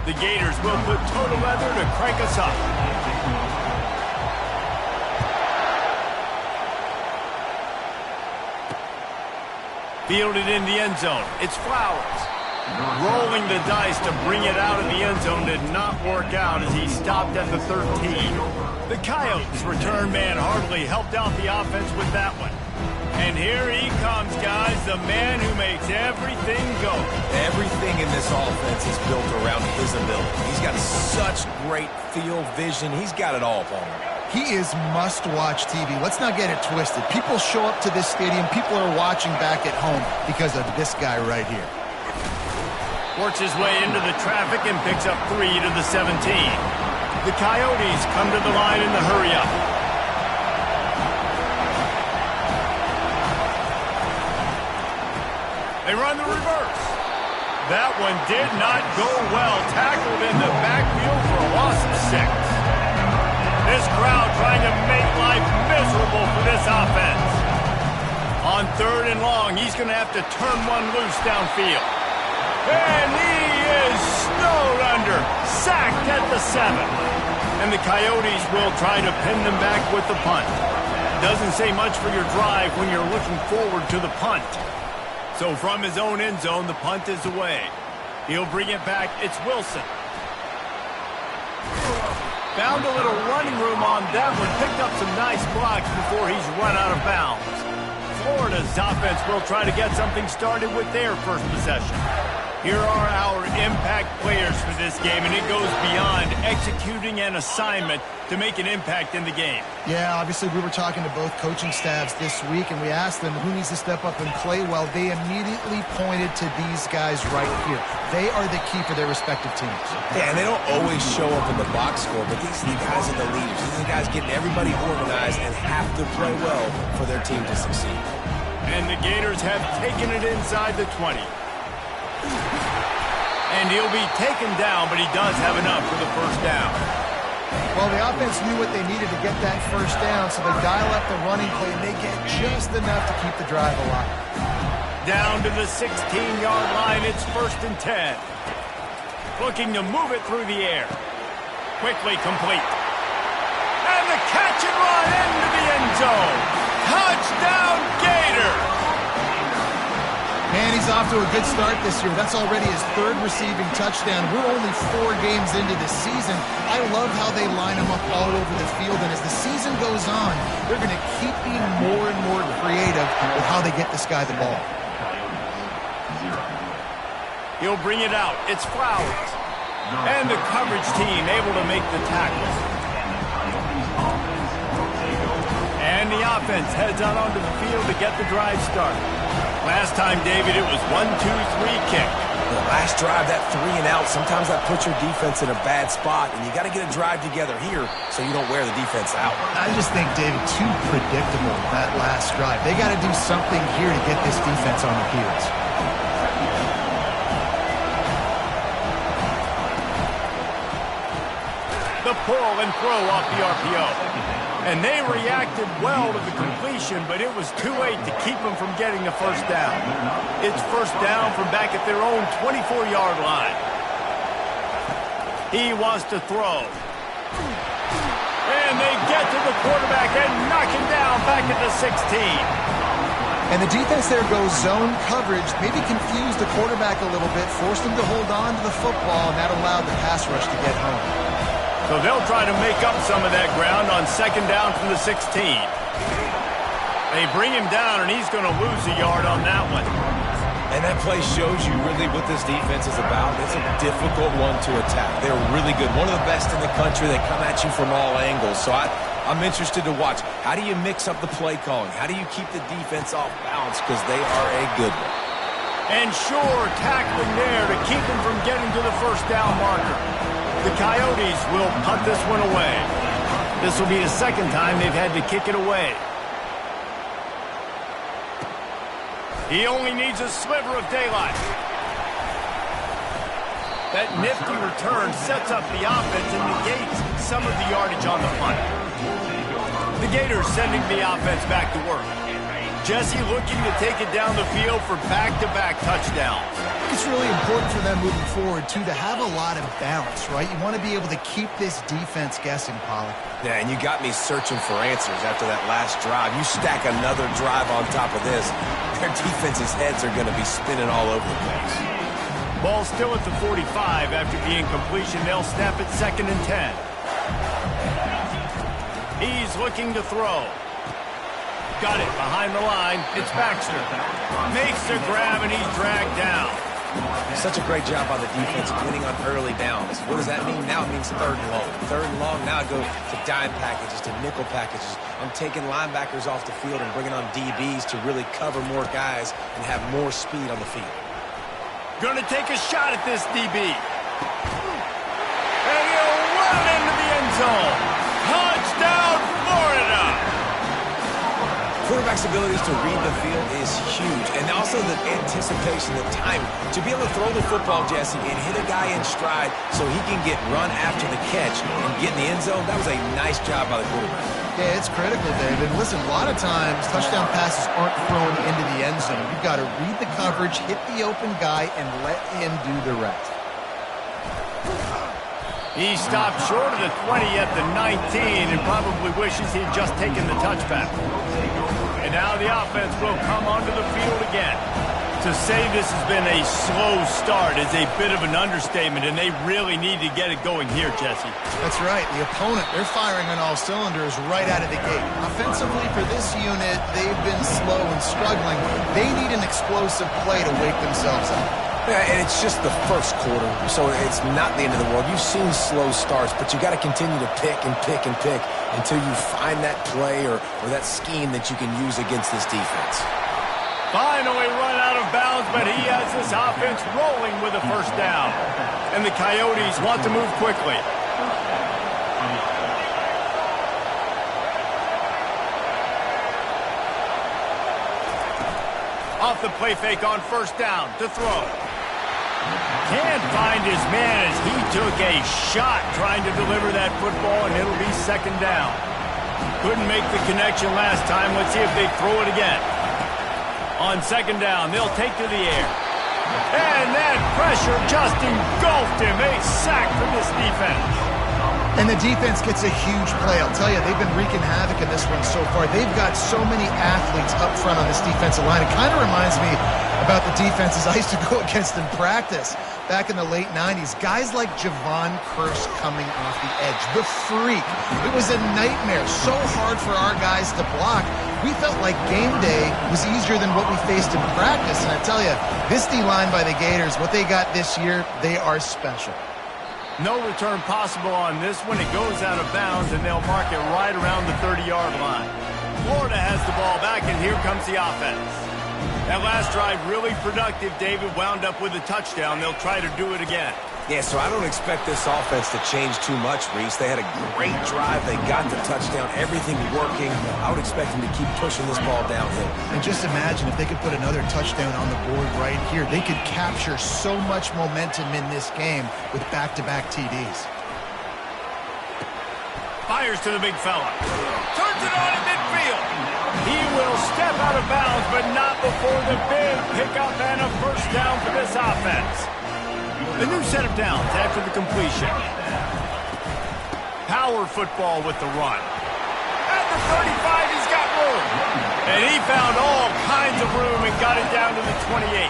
The Gators will put total leather to crank us up. Fielded in the end zone. It's Flowers. Rolling the dice to bring it out of the end zone did not work out as he stopped at the 13. The Coyotes return man hardly helped out the offense with that one. And here he comes, guys, the man who makes everything go. Everything in this offense is built around his ability. He's got such great field vision. He's got it all, Palmer. He is must-watch TV. Let's not get it twisted. People show up to this stadium. People are watching back at home because of this guy right here. Works his way into the traffic and picks up 3 to the 17. The Coyotes come to the line in the hurry-up. They run the reverse. That one did not go well. Tackled in the backfield for a loss of 6. This crowd trying to make life miserable for this offense. On 3rd and long, he's going to have to turn one loose downfield. And he is snowed under. Sacked at the 7. And the Coyotes will try to pin them back with the punt. Doesn't say much for your drive when you're looking forward to the punt. So from his own end zone, the punt is away. He'll bring it back. It's Wilson. Found a little running room on that one. Picked up some nice blocks before he's run out of bounds. Florida's offense will try to get something started with their first possession. Here are our impact players for this game, and it goes beyond executing an assignment to make an impact in the game. Yeah, obviously we were talking to both coaching staffs this week, and we asked them who needs to step up and play well. They immediately pointed to these guys right here. They are the key for their respective teams. Yeah, and they don't always show up in the box score, but these are the guys in the leaders. These are the guys getting everybody organized and have to play well for their team to succeed. And the Gators have taken it inside the 20. And he'll be taken down, but he does have enough for the first down. Well, the offense knew what they needed to get that first down, so they dial up the running play, and they get just enough to keep the drive alive. Down to the 16-yard line, it's 1st and 10. Looking to move it through the air. Quickly complete. And the catch and run into the end zone. Touchdown, Gators! And he's off to a good start this year. That's already his 3rd receiving touchdown. We're only 4 games into the season. I love how they line him up all over the field. And as the season goes on, they're going to keep being more and more creative with how they get this guy the ball. He'll bring it out. It's Flowers. And the coverage team able to make the tackle. And the offense heads out onto the field to get the drive started. Last time, David, it was 1-2-3 kick. The last drive, that 3 and out, sometimes that puts your defense in a bad spot, and you got to get a drive together here so you don't wear the defense out. I just think, David, too predictable, that last drive. They got to do something here to get this defense on their heels. The pull and throw off the RPO. And they reacted well to the completion, but it was too late to keep them from getting the first down. It's first down from back at their own 24-yard line. He wants to throw. And they get to the quarterback and knock him down back at the 16. And the defense there goes zone coverage, maybe confused the quarterback a little bit, forced him to hold on to the football, and that allowed the pass rush to get home. So they'll try to make up some of that ground on 2nd down from the 16. They bring him down, and he's going to lose a yard on that one. And that play shows you really what this defense is about. It's a difficult one to attack. They're really good. One of the best in the country. They come at you from all angles. So I'm interested to watch. How do you mix up the play calling? How do you keep the defense off balance? Because they are a good one. And sure, tackling there to keep him from getting to the first down marker. The Coyotes will punt this one away. This will be the 2nd time they've had to kick it away. He only needs a sliver of daylight. That nifty return sets up the offense and negates some of the yardage on the punt. The Gators sending the offense back to work. Jesse looking to take it down the field for back-to-back touchdowns. It's really important for them moving forward, too, to have a lot of balance, right? You want to be able to keep this defense guessing, Pollack. Yeah, and you got me searching for answers after that last drive. You stack another drive on top of this, their defense's heads are going to be spinning all over the place. Ball still at the 45 after the incompletion. They'll snap it 2nd and 10. He's looking to throw. Got it behind the line. It's Baxter. Makes the grab, and he's dragged down. Such a great job by the defense winning on early downs. What does that mean? Now it means 3rd and long. 3rd and long, now it goes to dime packages, to nickel packages. I'm taking linebackers off the field and bringing on DBs to really cover more guys and have more speed on the field. Going to take a shot at this DB. And he'll run it into the end zone. Touchdown, Florida! Quarterback's abilities to read the field is huge, and also the anticipation, the time to be able to throw the football, Jesse, and hit a guy in stride so he can get run after the catch and get in the end zone. That was a nice job by the quarterback. Yeah, it's critical, David. Listen, a lot of times touchdown passes aren't thrown into the end zone. You've got to read the coverage, hit the open guy, and let him do the rest. He stopped short of the 20 at the 19 and probably wishes he'd just taken the touchback. And now the offense will come onto the field again. To say this has been a slow start is a bit of an understatement, and they really need to get it going here, Jesse. That's right. The opponent, they're firing on all cylinders right out of the gate. Offensively, for this unit, they've been slow and struggling. They need an explosive play to wake themselves up. Yeah, and it's just the first quarter, so it's not the end of the world. You've seen slow starts, but you got to continue to pick and pick and pick until you find that play or that scheme that you can use against this defense. Finally run out of bounds, but he has this offense rolling with a 1st down. And the Coyotes want to move quickly. Off the play fake on 1st down to throw. Can't find his man as he took a shot trying to deliver that football, and it'll be 2nd down. Couldn't make the connection last time. Let's see if they throw it again. On 2nd down, they'll take to the air. And that pressure just engulfed him. A sack for this defense. And the defense gets a huge play. I'll tell you, they've been wreaking havoc in this one so far. They've got so many athletes up front on this defensive line. It kind of reminds me about the defenses I used to go against in practice back in the late 90s. Guys like Javon Curse coming off the edge. The freak. It was a nightmare. So hard for our guys to block. We felt like game day was easier than what we faced in practice. And I tell you, this D-line by the Gators, what they got this year, they are special. No return possible on this one. It goes out of bounds, and they'll mark it right around the 30-yard line. Florida has the ball back, and here comes the offense. That last drive really productive. David wound up with a touchdown. They'll try to do it again. Yeah, so I don't expect this offense to change too much, Reese. They had a great drive. They got the touchdown. Everything working. I would expect them to keep pushing this ball downhill. And just imagine if they could put another touchdown on the board right here. They could capture so much momentum in this game with back-to-back TDs. Fires to the big fella. Turns it on in midfield. He will step out of bounds, but not before the big pickup and a 1st down for this offense. A new set of downs after the completion. Power football with the run. At the 35, he's got room. And he found all kinds of room and got it down to the 28.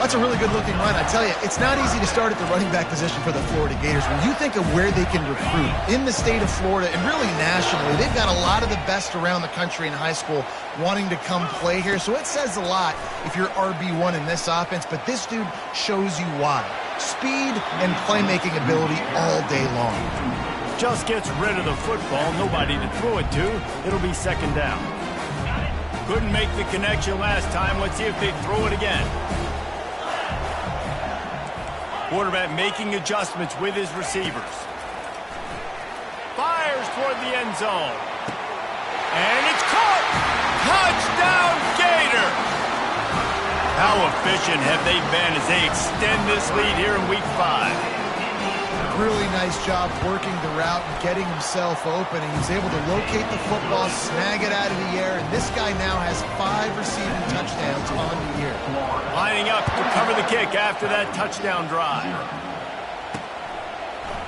That's a really good-looking run. I tell you, it's not easy to start at the running back position for the Florida Gators. When you think of where they can recruit in the state of Florida and really nationally, they've got a lot of the best around the country in high school wanting to come play here. So it says a lot if you're RB1 in this offense, but this dude shows you why. Speed and playmaking ability all day long. Just gets rid of the football. Nobody to throw it to. It'll be 2nd down. Couldn't make the connection last time. Let's see if they throw it again. Quarterback making adjustments with his receivers. Fires toward the end zone. And it's caught! Touchdown, Gators! How efficient have they been as they extend this lead here in Week 5? Really nice job working the route and getting himself open. And he was able to locate the football, snag it out of the air, and this guy now has 5 receiving touchdowns on the year. Lining up to cover the kick after that touchdown drive.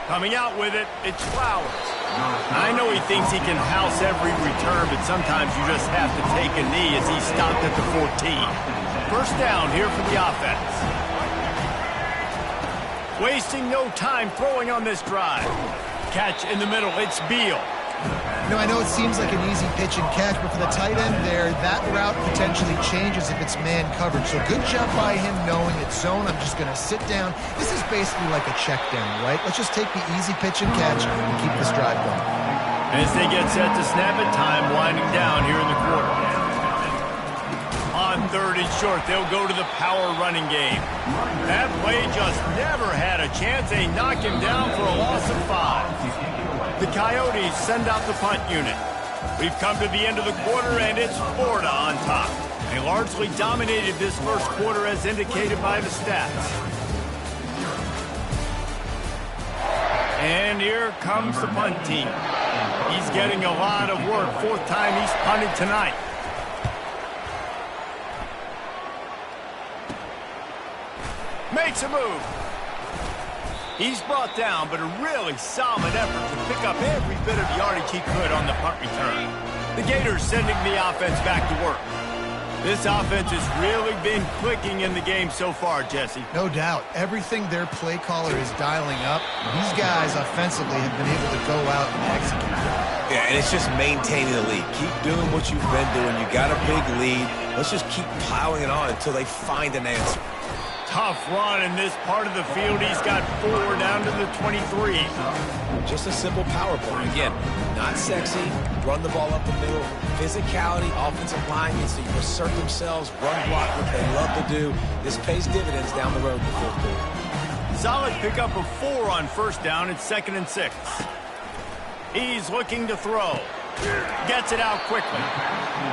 Coming out with it, it's Flowers. I know he thinks he can house every return, but sometimes you just have to take a knee as he stopped at the 14. First down here for the offense. Wasting no time throwing on this drive. Catch in the middle, it's Beal. I know it seems like an easy pitch and catch, but for the tight end there, that route potentially changes if it's man coverage. So good job by him knowing it's zone. I'm just going to sit down. This is basically like a check down, right? Let's just take the easy pitch and catch and keep this drive going. As they get set to snap it, time winding down here in the quarter. On 3rd and short, they'll go to the power running game. That play just never had a chance. They knock him down for a loss of 5. The Coyotes send out the punt unit. We've come to the end of the quarter, and it's Florida on top. They largely dominated this first quarter as indicated by the stats. And here comes the punt team. He's getting a lot of work. 4th time he's punted tonight. Makes a move. He's brought down, but a really solid effort to pick up every bit of yardage he could on the punt return. The Gators sending the offense back to work. This offense has really been clicking in the game so far, Jesse. No doubt. Everything their play caller is dialing up, these guys offensively have been able to go out and execute. Yeah, and it's just maintaining the lead. Keep doing what you've been doing. You got a big lead. Let's just keep plowing it on until they find an answer. Tough run in this part of the field. He's got 4 down to the 23. Just a simple power play. Again, not sexy. Run the ball up the middle. Physicality, offensive line needs to assert themselves, run block, what they love to do. This pays dividends down the road in the 4th quarter. Solid pickup of 4 on 1st down. It's 2nd and 6. He's looking to throw. Gets it out quickly.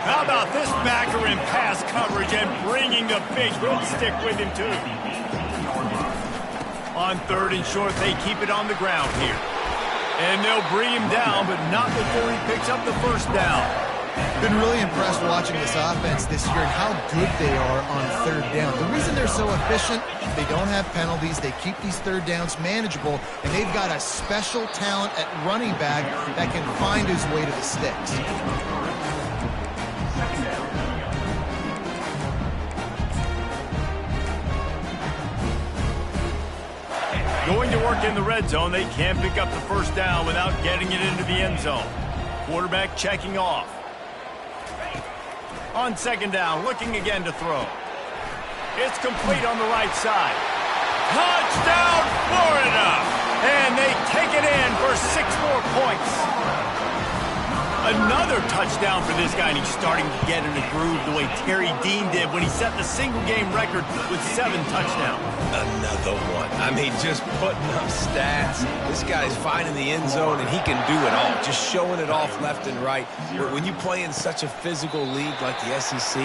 How about this backer in pass coverage and bringing the big hit stick with him, too. On 3rd and short, they keep it on the ground here. And they'll bring him down, but not before he picks up the 1st down. Been really impressed watching this offense this year and how good they are on 3rd down. The reason they're so efficient, they don't have penalties, they keep these 3rd downs manageable, and they've got a special talent at running back that can find his way to the sticks. Going to work in the red zone, they can't pick up the 1st down without getting it into the end zone. Quarterback checking off. On 2nd down, looking again to throw. It's complete on the right side. Touchdown, Florida! And they take it in for 6 more points. Another touchdown for this guy, and he's starting to get in the groove the way Terry Dean did when he set the single-game record with 7 touchdowns. Another one. I mean, just putting up stats. This guy's finding the end zone, and he can do it all. Just showing it off left and right. But when you play in such a physical league like the SEC,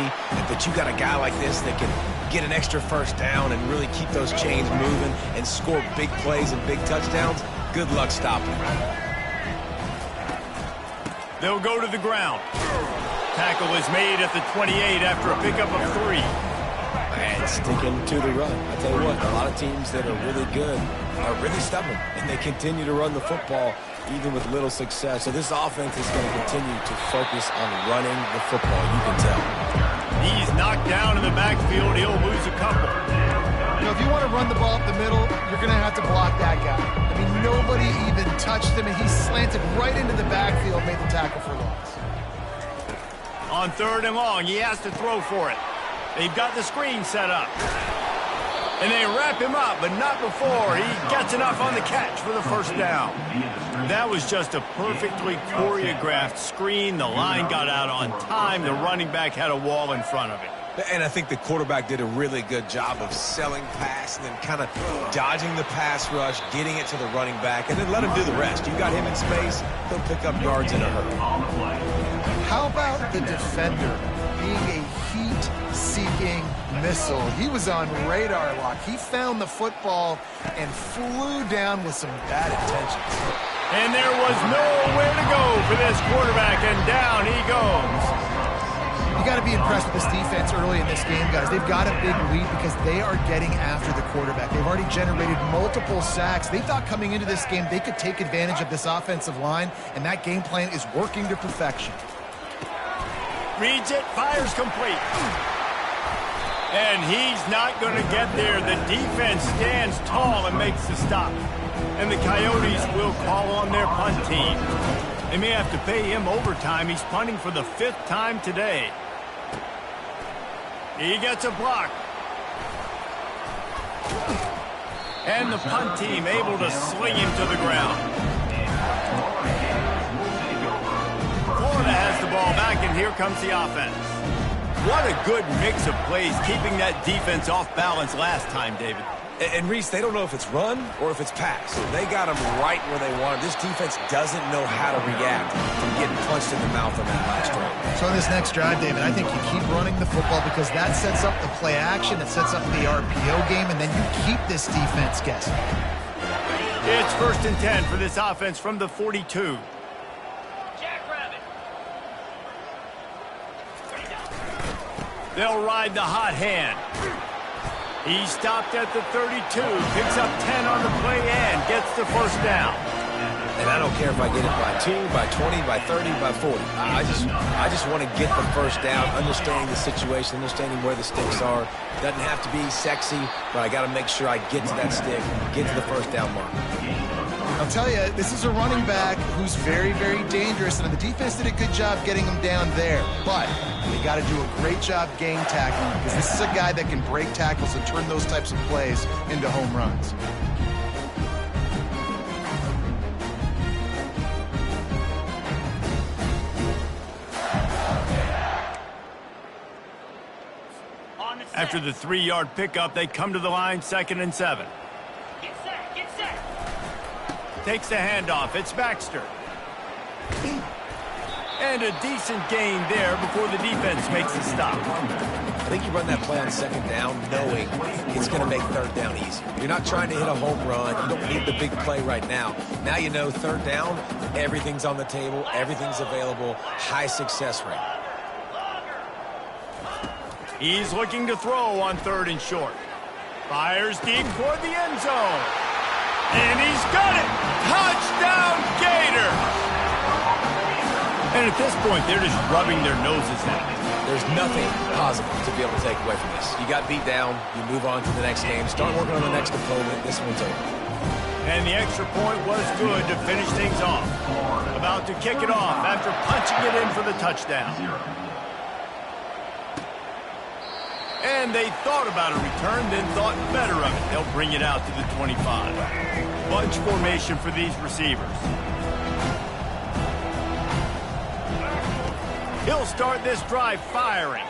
but you got a guy like this that can get an extra 1st down and really keep those chains moving and score big plays and big touchdowns, good luck stopping him. They'll go to the ground. Tackle is made at the 28 after a pickup of 3. And sticking to the run. I tell you what, a lot of teams that are really good are really stubborn, and they continue to run the football even with little success. So this offense is going to continue to focus on running the football, you can tell. He's knocked down in the backfield. He'll lose a couple. If you want to run the ball up the middle, you're going to have to block that guy. I mean, nobody even touched him, and he slanted right into the backfield, made the tackle for loss. On 3rd and long, he has to throw for it. They've got the screen set up. And they wrap him up, but not before he gets enough on the catch for the 1st down. That was just a perfectly choreographed screen. The line got out on time. The running back had a wall in front of it. And I think the quarterback did a really good job of selling pass and then kind of dodging the pass rush, getting it to the running back, and then let him do the rest. You got him in space, he'll pick up yards in a hurry. How about the defender being a heat heat-seeking missile. He was on radar lock. He found the football and flew down with some bad intentions. And there was nowhere to go for this quarterback, and down he goes. You got to be impressed with this defense early in this game, guys. They've got a big lead because they are getting after the quarterback. They've already generated multiple sacks. They thought coming into this game they could take advantage of this offensive line, and that game plan is working to perfection. Reads it, fires complete. And he's not going to get there. The defense stands tall and makes the stop. And the Coyotes will call on their punt team. They may have to pay him overtime. He's punting for the 5th time today. He gets a block. And the punt team able to sling him to the ground. Florida has the ball back, and here comes the offense. What a good mix of plays, keeping that defense off balance last time, David. And Reese, they don't know if it's run or if it's pass. They got them right where they want them. This defense doesn't know how to react from getting punched in the mouth on that last drive. So on this next drive, David, I think you keep running the football because that sets up the play action, it sets up the RPO game, and then you keep this defense guessing. It's 1st and 10 for this offense from the 42. They'll ride the hot hand. He stopped at the 32, picks up 10 on the play and gets the 1st down. And I don't care if I get it by 2, by 20, by 30, by 40. I just want to get the 1st down, understanding the situation, understanding where the sticks are. Doesn't have to be sexy, but I got to make sure I get to that stick, get to the 1st down mark. I'll tell you, this is a running back who's very, very dangerous, and the defense did a good job getting him down there. But they got to do a great job game tackling because this is a guy that can break tackles and turn those types of plays into home runs. After the 3-yard pickup, they come to the line, 2nd and 7. Takes the handoff. It's Baxter. And a decent gain there before the defense makes the stop. I think you run that play on 2nd down knowing it's going to make 3rd down easy. You're not trying to hit a home run. You don't need the big play right now. Now you know 3rd down, everything's on the table, everything's available, high success rate. He's looking to throw on 3rd and short. Fires deep toward the end zone. And he's got it! Touchdown, Gator! And at this point, they're just rubbing their noses at it. There's nothing positive to be able to take away from this. You got beat down, you move on to the next game, start working on the next opponent, this one's over. And the extra point was good to finish things off. About to kick it off after punching it in for the touchdown. And they thought about a return, then thought better of it. They'll bring it out to the 25. Bunch formation for these receivers. He'll start this drive firing.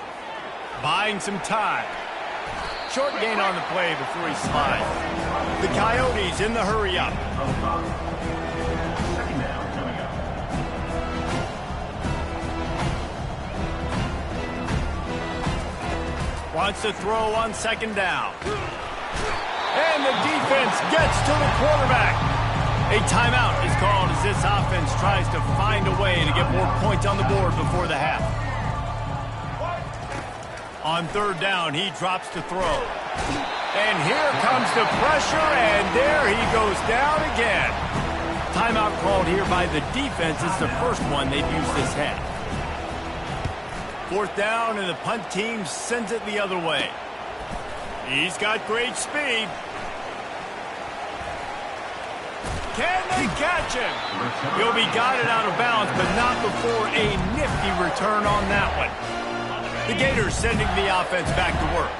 Buying some time. Short gain on the play before he slides. The Coyotes in the hurry up. Wants to throw on 2nd down. And the defense gets to the quarterback. A timeout is called as this offense tries to find a way to get more points on the board before the half. On 3rd down, he drops to throw. And here comes the pressure, and there he goes down again. Timeout called here by the defense. It's the first one they've used this half. 4th down, and the punt team sends it the other way. He's got great speed. Can they catch him? He'll be guided out of bounds, but not before a nifty return on that one. The Gators sending the offense back to work.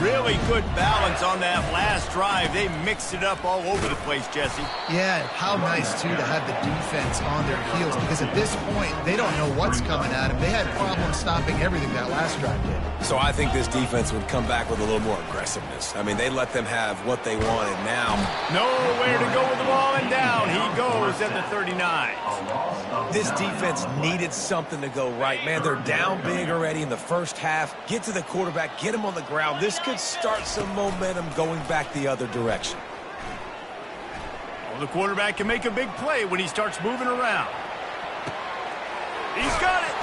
Really good balance on that last drive. They mixed it up all over the place, Jesse. Yeah, how nice, too, to have the defense on their heels, because at this point, they don't know what's coming at them. They had problems stopping everything that last drive did. So I think this defense would come back with a little more aggressiveness. I mean, they let them have what they wanted. Now, nowhere to go with the ball, and down he goes at the 39. this defense needed something to go right. Man, they're down big already in the first half. Get to the quarterback, get him on the ground. This could start some momentum going back the other direction. Well, the quarterback can make a big play when he starts moving around. He's got it.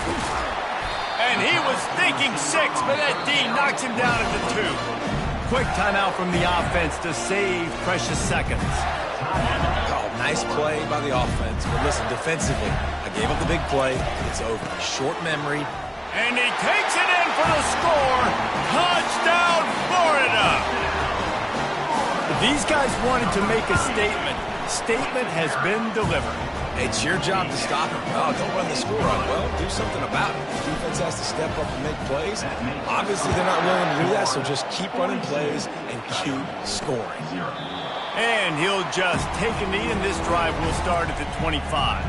And he was thinking 6, but that D knocks him down at the 2. Quick timeout from the offense to save precious seconds. Oh, nice play by the offense. But listen, defensively, I gave up the big play. It's over. Short memory. And he takes it in for the score. Touchdown, Florida! These guys wanted to make a statement. Statement has been delivered. It's your job to stop him. Oh, don't run the score up. Well, do something about it. The defense has to step up and make plays. Obviously, they're not willing to do that, so just keep running plays and keep scoring. And he'll just take a knee, and this drive will start at the 25.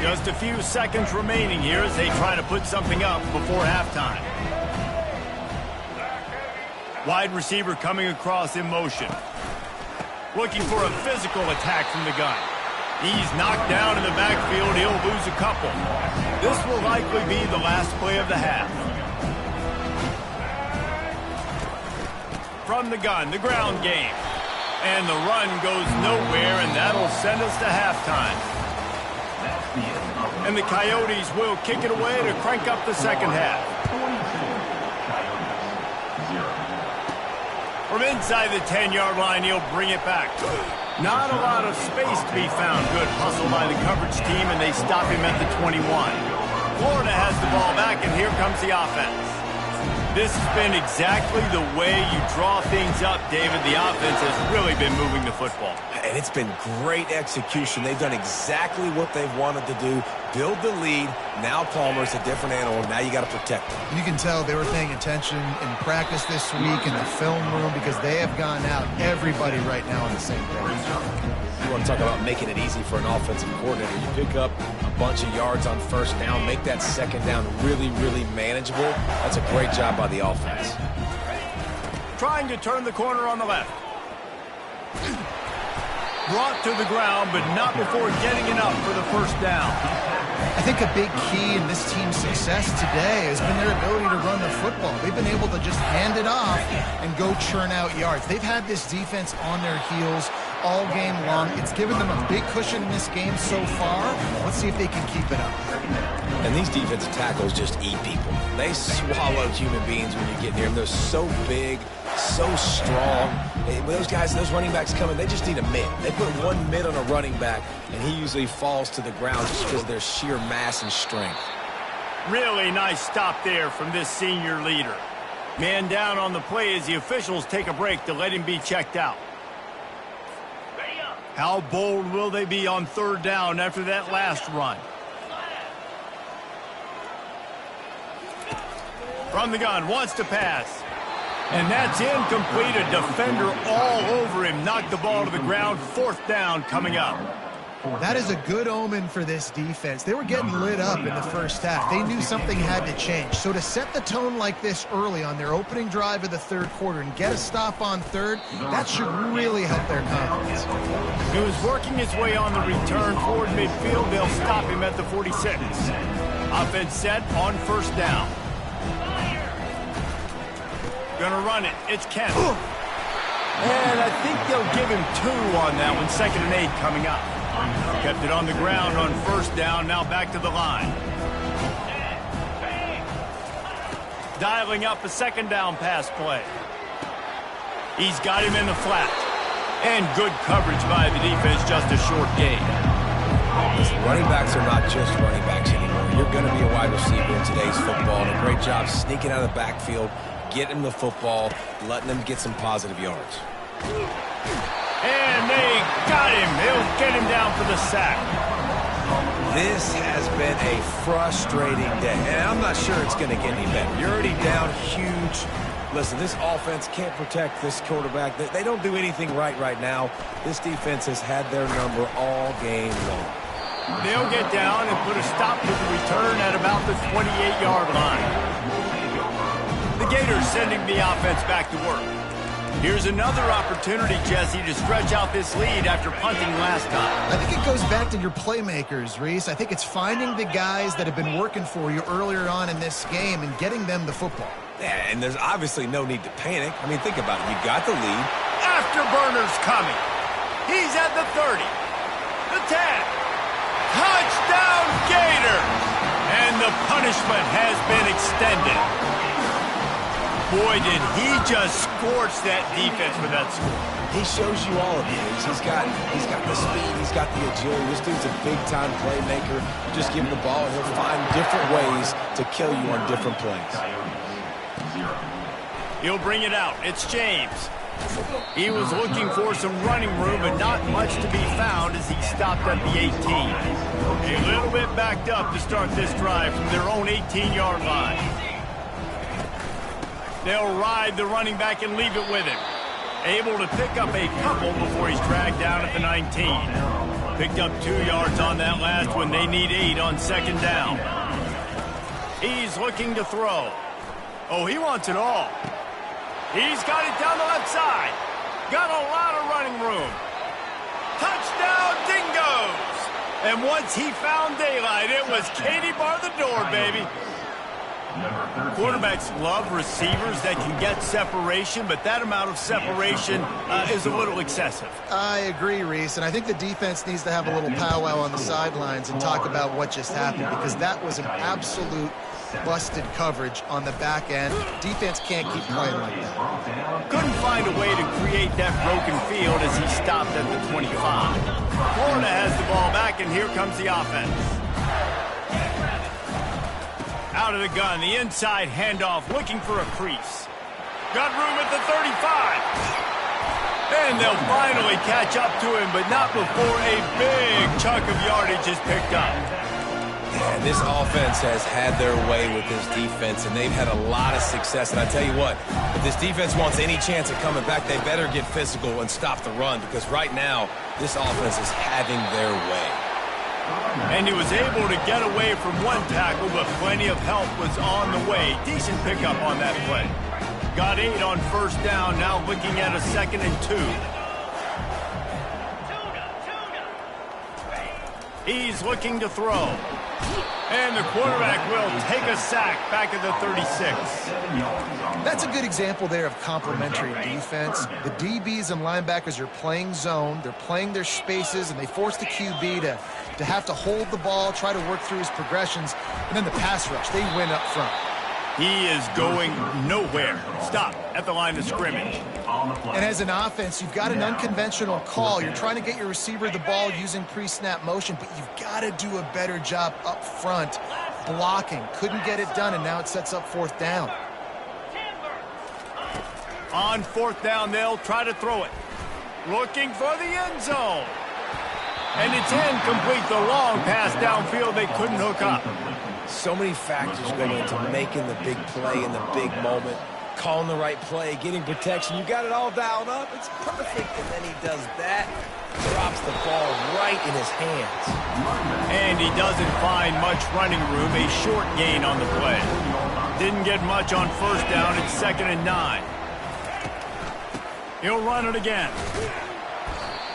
Just a few seconds remaining here as they try to put something up before halftime. Wide receiver coming across in motion. Looking for a physical attack from the gun. He's knocked down in the backfield. He'll lose a couple. This will likely be the last play of the half. From the gun, the ground game. And the run goes nowhere, and that'll send us to halftime. And the Coyotes will kick it away to crank up the second half. From inside the 10-yard line, he'll bring it back. Not a lot of space to be found. Good hustle by the coverage team, and they stop him at the 21. Florida has the ball back, and here comes the offense. This has been exactly the way you draw things up, David. The offense has really been moving the football. And it's been great execution. They've done exactly what they've wanted to do. Build the lead. Now Palmer's a different animal. Now you got to protect him. You can tell they were paying attention in practice this week in the film room because they have gone out, everybody right now on the same page. You want to talk about making it easy for an offensive coordinator. You pick up a bunch of yards on first down, make that second down really, really manageable. That's a great job by the offense. Trying to turn the corner on the left. Brought to the ground, but not before getting enough for the first down. I think a big key in this team's success today has been their ability to run the football. They've been able to just hand it off and go churn out yards. They've had this defense on their heels all game long. It's given them a big cushion in this game so far. Let's see if they can keep it up. And these defensive tackles just eat people. They swallow human beings when you get near them. They're so big, so strong. When those guys, those running backs come in, they just need a mid. They put one mid on a running back, and he usually falls to the ground just because of their sheer mass and strength. Really nice stop there from this senior leader. Man down on the play as the officials take a break to let him be checked out. How bold will they be on third down after that last run? From the gun, wants to pass. And that's incomplete. A defender all over him. Knocked the ball to the ground. Fourth down coming up. That is a good omen for this defense. They were getting lit up in the first half. They knew something had to change. So to set the tone like this early on their opening drive of the third quarter and get a stop on third, that should really help their confidence. He was working his way on the return toward midfield. They'll stop him at the 46. Offense set on first down. Gonna run it. It's Kent. And I think they'll give him 2 on that one. 2nd and 8 coming up. Kept it on the ground on first down. Now back to the line. Dialing up a second down pass play. He's got him in the flat. And good coverage by the defense. Just a short gain. Listen, running backs are not just running backs anymore. You're going to be a wide receiver in today's football. And a great job sneaking out of the backfield, getting him the football, letting them get some positive yards. And they got him. They'll get him down for the sack. This has been a frustrating day, and I'm not sure it's going to get any better. You're already down huge. Listen, this offense can't protect this quarterback. They don't do anything right now. This defense has had their number all game long. They'll get down and put a stop to the return at about the 28-yard line. The Gators sending the offense back to work. Here's another opportunity, Jesse, to stretch out this lead after punting last time. I think it goes back to your playmakers, Reese. I think it's finding the guys that have been working for you earlier on in this game and getting them the football. Yeah, and there's obviously no need to panic. I mean, think about it. You got the lead. Afterburner's coming. He's at the 30, the 10. Touchdown, Gators! And the punishment has been extended. Boy, did he just scorch that defense with that score. He shows you all of these. He's got the speed. He's got the agility. This dude's a big-time playmaker. Just give him the ball, and he'll find different ways to kill you on different plays. He'll bring it out. It's James. He was looking for some running room, but not much to be found as he stopped at the 18. A little bit backed up to start this drive from their own 18-yard line. They'll ride the running back and leave it with him. Able to pick up a couple before he's dragged down at the 19. Picked up 2 yards on that last one. They need 8 on second down. He's looking to throw. Oh, he wants it all. He's got it down the left side. Got a lot of running room. Touchdown, Dingoes! And once he found daylight, it was Katie bar the door, baby. Quarterbacks love receivers that can get separation, but that amount of separation is a little excessive. I agree, Reese, and I think the defense needs to have a little powwow on the sidelines and talk about what just happened, because that was an absolute busted coverage on the back end. Defense can't keep playing like that. Couldn't find a way to create that broken field as he stopped at the 25. Florida has the ball back, and here comes the offense. Out of the gun, the inside handoff, looking for a crease. Got room at the 35. And they'll finally catch up to him, but not before a big chunk of yardage is picked up. And this offense has had their way with this defense, and they've had a lot of success. And I tell you what, if this defense wants any chance at coming back, they better get physical and stop the run, because right now, this offense is having their way. And he was able to get away from one tackle, but plenty of help was on the way. Decent pickup on that play. Got 8 on first down, now looking at a 2nd and 2. He's looking to throw. And the quarterback will take a sack back at the 36. That's a good example there of complementary defense. The DBs and linebackers are playing zone, they're playing their spaces, and they force the QB to have to hold the ball, try to work through his progressions, and then the pass rush, they win up front. He is going nowhere. Stop at the line of scrimmage. And as an offense, you've got an unconventional call. You're trying to get your receiver the ball using pre-snap motion, but you've got to do a better job up front blocking. Couldn't get it done, and now it sets up 4th down. On 4th down, they'll try to throw it. Looking for the end zone. And it's incomplete. The long pass downfield, they couldn't hook up. So many factors go into making the big play in the big moment, calling the right play, getting protection. You got it all dialed up. It's perfect. And then he does that, drops the ball right in his hands. And he doesn't find much running room. A short gain on the play. Didn't get much on first down. It's 2nd and 9. He'll run it again.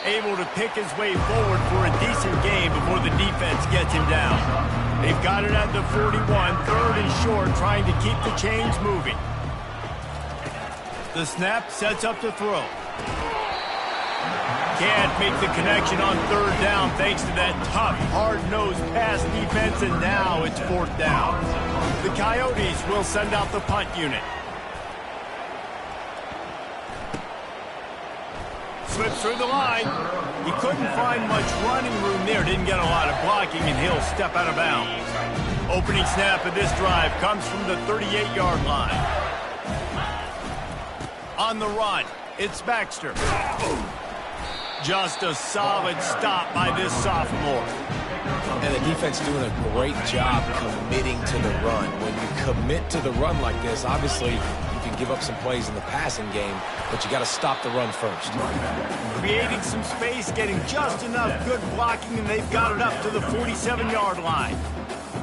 Able to pick his way forward for a decent gain before the defense gets him down. They've got it at the 41, 3rd and short, trying to keep the chains moving. The snap sets up the throw. Can't make the connection on 3rd down thanks to that tough, hard-nosed pass defense, and now it's 4th down. The Coyotes will send out the punt unit. Slips through the line. He couldn't find much running room there. Didn't get a lot of blocking, and he'll step out of bounds. Opening snap of this drive comes from the 38-yard line. On the run, it's Baxter. Just a solid stop by this sophomore. And the defense doing a great job committing to the run. When you commit to the run like this, obviously you can and give up some plays in the passing game, but you got to stop the run first. Creating some space, getting just enough good blocking, and they've got it up to the 47-yard line.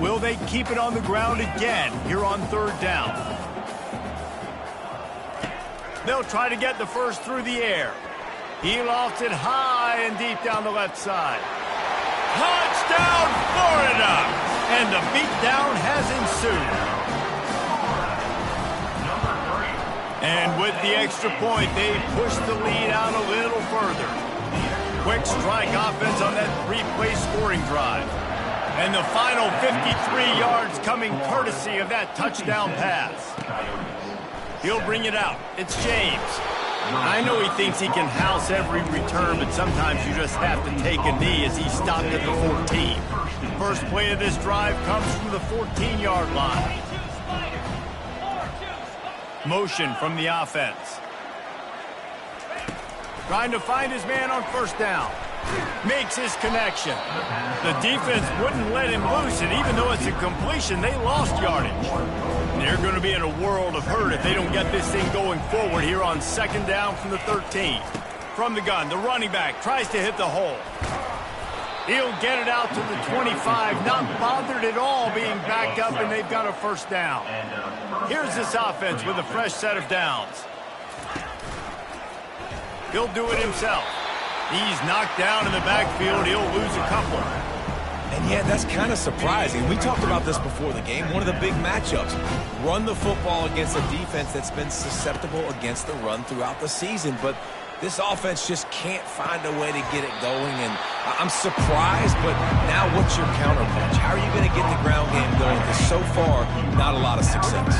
Will they keep it on the ground again here on third down? They'll try to get the first through the air. He lofts it high and deep down the left side. Touchdown, Florida! And the beatdown has ensued. And with the extra point, they push the lead out a little further. Quick strike offense on that three-play scoring drive. And the final 53 yards coming courtesy of that touchdown pass. He'll bring it out. It's James. I know he thinks he can house every return, but sometimes you just have to take a knee as he stopped at the 14. First play of this drive comes from the 14-yard line. Motion from the offense. Trying to find his man on first down. Makes his connection. The defense wouldn't let him loose, and even though it's a completion, they lost yardage. They're going to be in a world of hurt if they don't get this thing going forward here on second down from the 13. From the gun, the running back tries to hit the hole. He'll get it out to the 25, not bothered at all being backed up, and they've got a first down. Here's this offense with a fresh set of downs. He'll do it himself. He's knocked down in the backfield. He'll lose a couple. And yeah, that's kind of surprising. We talked about this before the game. One of the big matchups. Run the football against a defense that's been susceptible against the run throughout the season. But this offense just can't find a way to get it going. And I'm surprised, but now what's your counterpunch? How are you going to get the ground game going? Because so far, not a lot of success.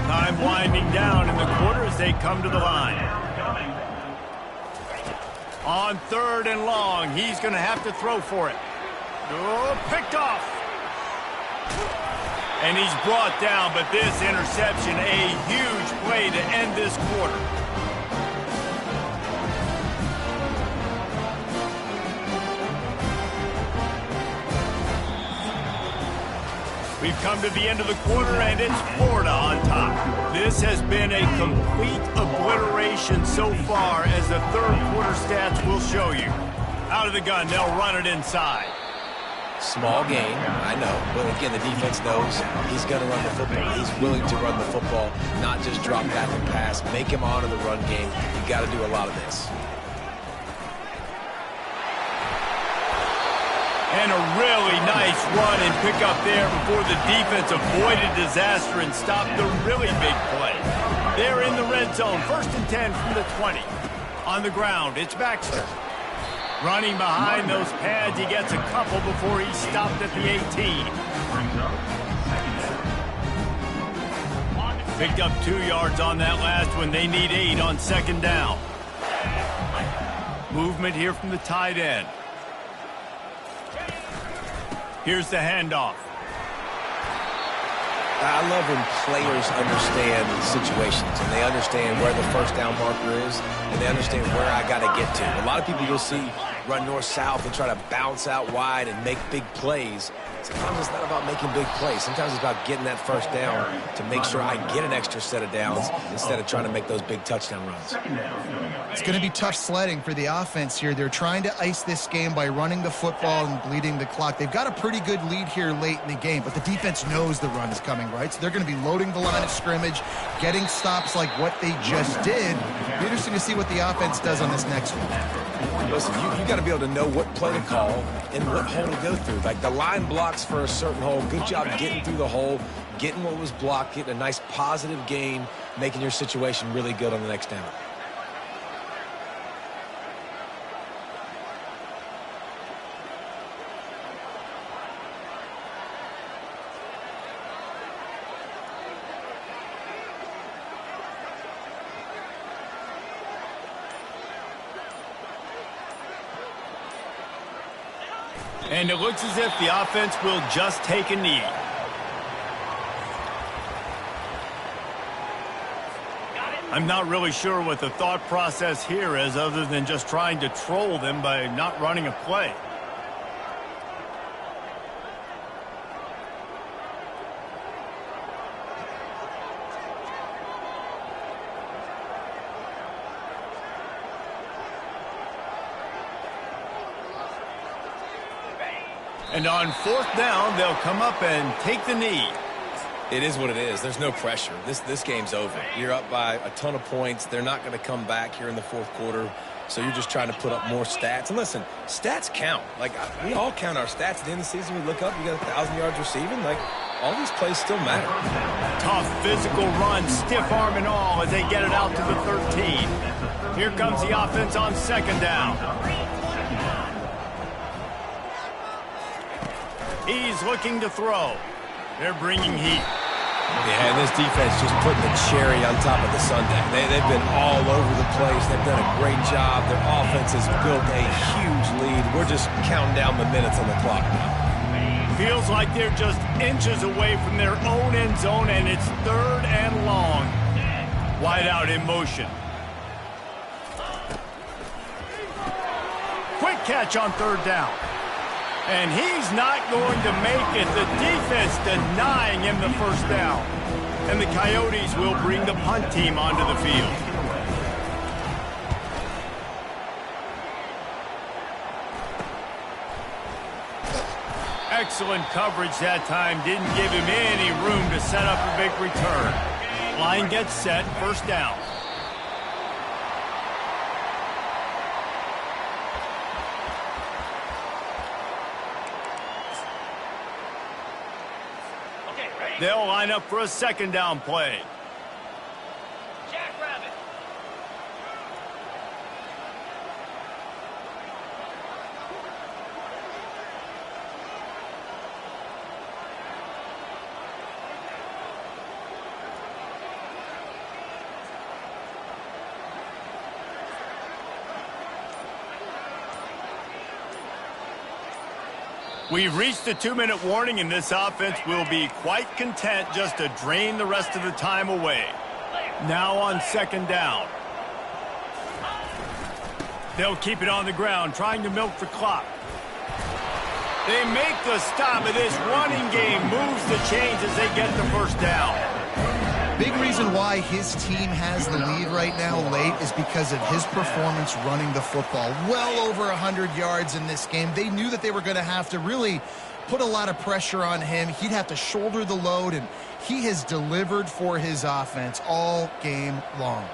Time winding down in the quarter as they come to the line. On third and long, he's going to have to throw for it. Oh, picked off. And he's brought down, but this interception, a huge play to end this quarter. We've come to the end of the quarter, and it's Florida on top. This has been a complete obliteration so far, as the third quarter stats will show you. Out of the gun, they'll run it inside. Small gain, I know, but again, the defense knows he's going to run the football. He's willing to run the football, not just drop back and pass. Make him honor the run game. You got to do a lot of this. And a really nice run and pick up there before the defense avoided disaster and stopped the really big play. They're in the red zone, 1st and 10 from the 20. On the ground, it's Baxter. Running behind those pads, he gets a couple before he stopped at the 18. Picked up 2 yards on that last one. They need 8 on second down. Movement here from the tight end. Here's the handoff. I love when players understand situations and they understand where the first down marker is and they understand where I got to get to. A lot of people you'll see run north-south and try to bounce out wide and make big plays. Sometimes it's not about making big plays. Sometimes it's about getting that first down to make sure I get an extra set of downs instead of trying to make those big touchdown runs. It's going to be tough sledding for the offense here. They're trying to ice this game by running the football and bleeding the clock. They've got a pretty good lead here late in the game, but the defense knows the run is coming, right? So they're going to be loading the line of scrimmage, getting stops like what they just did. It'll be interesting to see what the offense does on this next one. Listen, you got to be able to know what play to call and what hole to go through. Like the line blocks for a certain hole. Good job getting through the hole, getting what was blocked, getting a nice positive gain, making your situation really good on the next down. And it looks as if the offense will just take a knee. I'm not really sure what the thought process here is other than just trying to troll them by not running a play. And on fourth down, they'll come up and take the knee. It is what it is. There's no pressure. This game's over. You're up by a ton of points. They're not going to come back here in the fourth quarter. So you're just trying to put up more stats. And listen, stats count. Like, we all count our stats at the end of the season. We look up, you got 1,000 yards receiving. Like, all these plays still matter. Tough physical run, stiff arm and all as they get it out to the 13. Here comes the offense on second down. He's looking to throw. They're bringing heat. Yeah, and this defense just putting the cherry on top of the sundae. They've been all over the place. They've done a great job. Their offense has built a huge lead. We're just counting down the minutes on the clock now. Feels like they're just inches away from their own end zone, and it's third and long. Wide out in motion. Quick catch on third down. And he's not going to make it. The defense denying him the first down. And the Coyotes will bring the punt team onto the field. Excellent coverage that time. Didn't give him any room to set up a big return. Line gets set, first down. They'll line up for a second down play. Jackrabbit. We've reached the 2-minute warning, and this offense will be quite content just to drain the rest of the time away. Now on second down. They'll keep it on the ground, trying to milk the clock. They make the stop, and this running game moves the chains as they get the first down. Big reason why his team has the lead right now late is because of his performance running the football. Well over 100 yards in this game. They knew that they were going to have to really put a lot of pressure on him. He'd have to shoulder the load, and he has delivered for his offense all game long.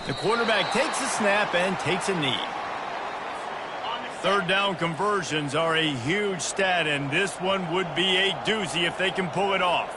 The quarterback takes a snap and takes a knee. Third down conversions are a huge stat, and this one would be a doozy if they can pull it off.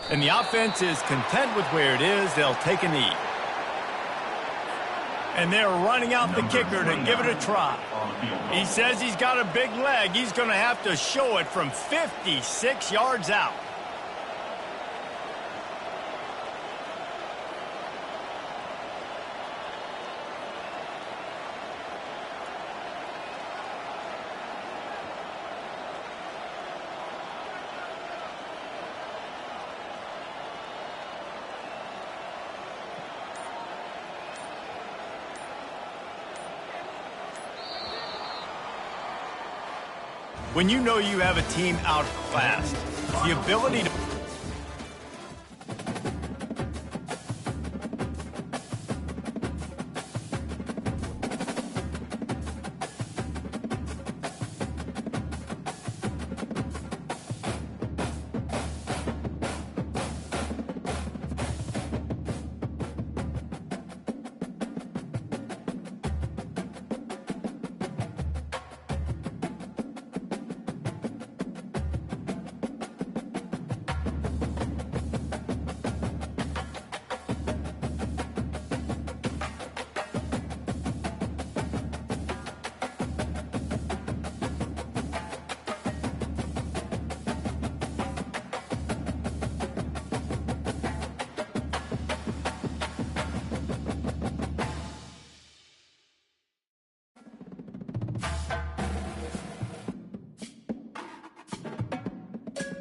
And the offense is content with where it is. They'll take a knee. And they're running out the kicker to give it a try. He says he's got a big leg. He's going to have to show it from 56 yards out. When you know you have a team outclassed, the ability to